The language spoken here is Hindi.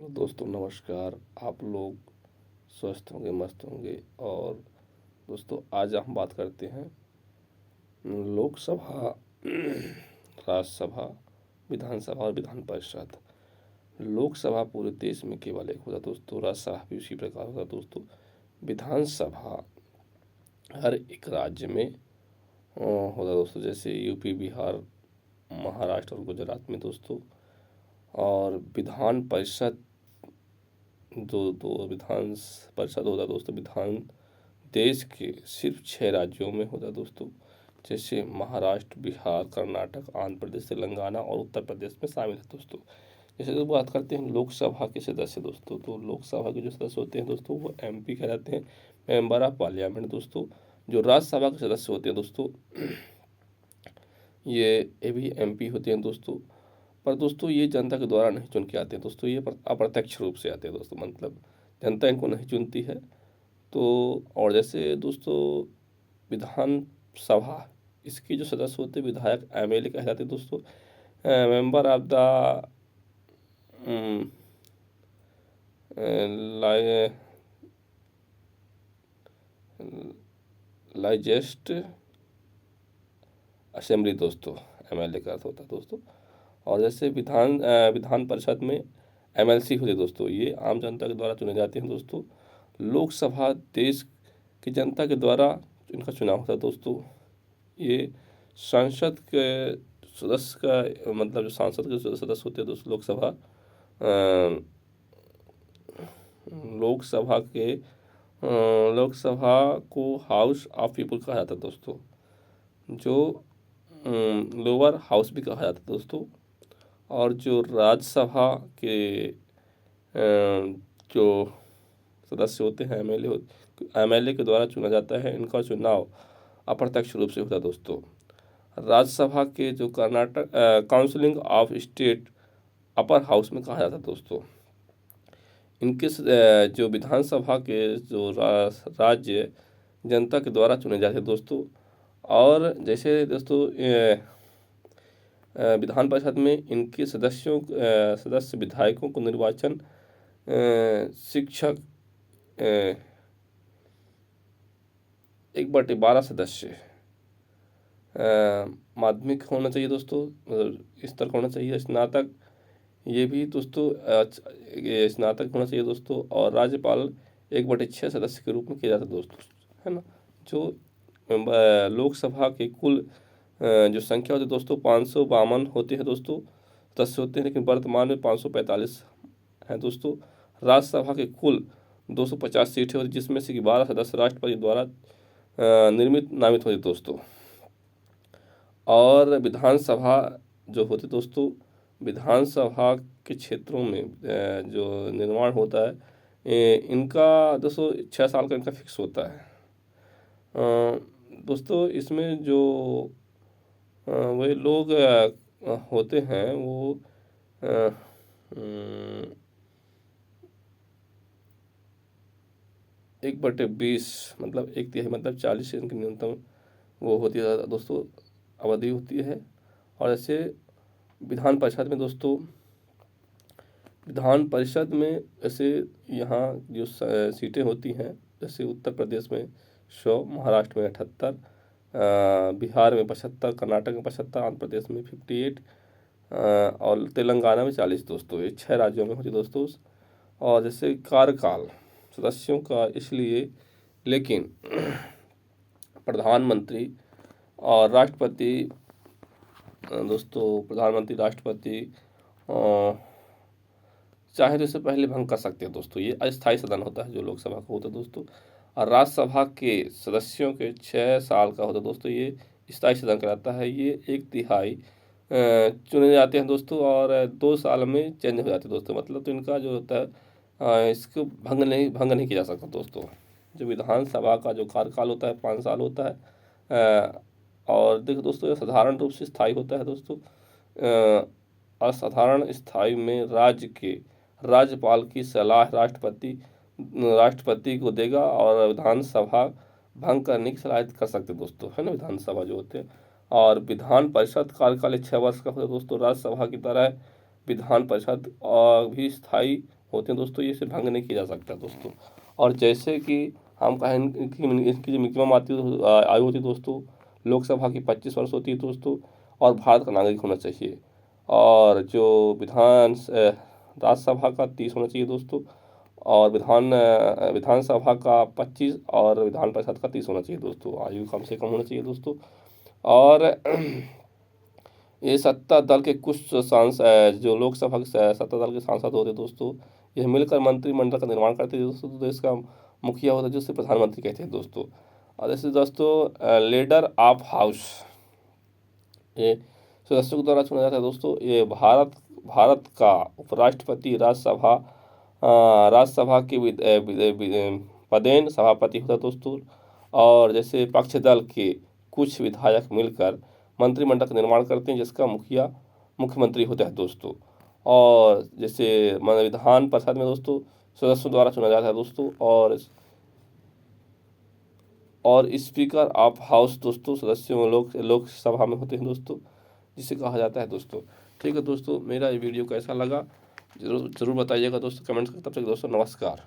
दोस्तों नमस्कार। आप लोग स्वस्थ होंगे, मस्त होंगे। और दोस्तों आज हम बात करते हैं लोकसभा, राज्यसभा, विधानसभा और विधान परिषद। लोकसभा पूरे देश में केवल एक होता दोस्तों, राज्यसभा भी उसी प्रकार होता दोस्तों। विधानसभा हर एक राज्य में होता दोस्तों, जैसे यूपी, बिहार, महाराष्ट्र और गुजरात में दोस्तों। और विधान परिषद दो दो विधान परिषद होता दोस्तों। विधान देश के सिर्फ 6 राज्यों में होता दोस्तों, जैसे महाराष्ट्र, बिहार, कर्नाटक, आंध्र प्रदेश, तेलंगाना और उत्तर प्रदेश में शामिल है दोस्तों। जैसे तो बात करते हैं लोकसभा के सदस्य दोस्तों, तो लोकसभा के जो सदस्य होते हैं दोस्तों वो एमपी कहलाते हैं, मेंबर ऑफ पार्लियामेंट दोस्तों। जो राज्यसभा के सदस्य होते हैं दोस्तों ये भी एमपी होते हैं दोस्तों। पर दोस्तों ये जनता के द्वारा नहीं चुन के आते हैं दोस्तों, ये अप्रत्यक्ष रूप से आते हैं दोस्तों, मतलब जनता इनको नहीं चुनती है। तो और जैसे दोस्तों विधान सभा, इसके जो सदस्य होते हैं विधायक एमएलए कहलाते हैं दोस्तों। मेंबर ऑफ द लाइजेस्ट असेंबली दोस्तों, एमएलए का अर्थ होता है दोस्तों। और जैसे विधान परिषद में एमएलसी होते दोस्तों, ये आम जनता के द्वारा चुने जाते हैं दोस्तों। लोकसभा देश की जनता के द्वारा इनका चुनाव होता है दोस्तों। ये संसद के सदस्य का मतलब जो सांसद के सदस्य होते हैं दोस्तों, लोकसभा को हाउस ऑफ पीपल कहा जाता है दोस्तों, जो लोअर हाउस भी कहा जाता है दोस्तों। और जो राज्यसभा के जो सदस्य होते हैं एमएलए के द्वारा चुना जाता है। इनका चुनाव अप्रत्यक्ष रूप से होता है दोस्तों। राज्यसभा के जो Karnataka counselling of state upper house में कहा जाता है दोस्तों। इनके जो विधानसभा के जो राज्य जनता के द्वारा चुने जाते हैं दोस्तों। और जैसे दोस्तों विधान परिषद में इनके सदस्य विधायकों को निर्वाचन शिक्षक 1/12 सदस्य माध्यमिक होना चाहिए दोस्तों, मतलब स्तर का होना चाहिए। स्नातक ये भी दोस्तों स्नातक होना चाहिए दोस्तों। और राज्यपाल 1/6 सदस्य के रूप में किया जाता है दोस्तों, है ना। जो लोकसभा के कुल जो संख्या होती है दोस्तों 552 होती है दोस्तों, सदस्य होते हैं, लेकिन वर्तमान में 545 हैं दोस्तों। राज्यसभा के कुल 250 सीटें होती, जिसमें से 12 सदस्य राष्ट्रपति द्वारा नामित होते दोस्तों। और विधानसभा जो होती दोस्तों, विधानसभा के क्षेत्रों में जो निर्माण होता है इनका दोस्तों 6 साल का इनका फिक्स होता है दोस्तों। इसमें जो वही लोग होते हैं वो 1/20 मतलब 1/3 मतलब 40 इनकी न्यूनतम वो होती है दोस्तों, अवधि होती है। और ऐसे विधान परिषद में दोस्तों, विधान परिषद में ऐसे यहाँ जो सीटें होती हैं, जैसे उत्तर प्रदेश में 100, महाराष्ट्र में 78, बिहार में 75, कर्नाटक में 75, आंध्र प्रदेश में 58 और तेलंगाना में 40 दोस्तों। ये 6 राज्यों में होती दोस्तों। और जैसे कार्यकाल सदस्यों का इसलिए, लेकिन प्रधानमंत्री और राष्ट्रपति दोस्तों, प्रधानमंत्री राष्ट्रपति चाहे तो इससे पहले भंग कर सकते हैं दोस्तों। ये अस्थायी सदन होता है जो लोकसभा का होता है दोस्तों। और राज्यसभा के सदस्यों के 6 साल का होता है दोस्तों, ये स्थायी सदन कहलाता है। ये 1/3 चुने जाते हैं दोस्तों, और 2 साल में चेंज हो जाते हैं दोस्तों। मतलब तो इनका जो होता है इसको भंग नहीं किया जा सकता दोस्तों। जो विधानसभा का जो कार्यकाल होता है 5 साल होता है। और देखो दोस्तों, ये साधारण रूप से स्थायी होता है दोस्तों। असाधारण स्थायी में राज्य के राज्यपाल की सलाह राष्ट्रपति को देगा, और विधानसभा भंग करने की सलाहियत कर सकते दोस्तों, है ना, विधानसभा जो होते हैं। और विधान परिषद कार्यकाल 6 वर्ष का होता है दोस्तों। राज्यसभा की तरह विधान परिषद भी स्थायी होते हैं दोस्तों, ये इसे भंग नहीं किया जा सकता दोस्तों। और जैसे कि हम कहें इनकी जो मिनिमम आयु होती है दोस्तों, लोकसभा की 25 वर्ष होती है दोस्तों, और भारत का नागरिक होना चाहिए। और जो राज्यसभा का 30 होना चाहिए दोस्तों, और विधानसभा का 25 और विधान परिषद का 30 होना चाहिए दोस्तों। आयु कम से कम होना चाहिए दोस्तों। और ये सत्ता दल के कुछ सांसद, जो लोकसभा के सत्ता दल के सांसद होते हैं दोस्तों, यह मिलकर मंत्रिमंडल का निर्माण करते हैं दोस्तों। तो देश का मुखिया होता है जिसे प्रधानमंत्री कहते हैं दोस्तों। और जैसे दोस्तों लीडर ऑफ हाउस, ये सदस्यों के द्वारा चुना जाता है दोस्तों। ये भारत का उपराष्ट्रपति राज्यसभा के पदेन सभापति होता है दोस्तों। और जैसे पक्ष दल के कुछ विधायक मिलकर मंत्रिमंडल का निर्माण करते हैं, जिसका मुखिया मुख्यमंत्री होता है दोस्तों। और जैसे विधान परिषद में दोस्तों सदस्यों द्वारा चुना जाता है दोस्तों। और स्पीकर ऑफ हाउस दोस्तों सदस्यों लोकसभा में होते हैं दोस्तों, जिसे कहा जाता है दोस्तों। ठीक है दोस्तों, मेरा ये वीडियो कैसा लगा जरूर बताइएगा दोस्तों कमेंट्स करके। तब तक दोस्तों नमस्कार।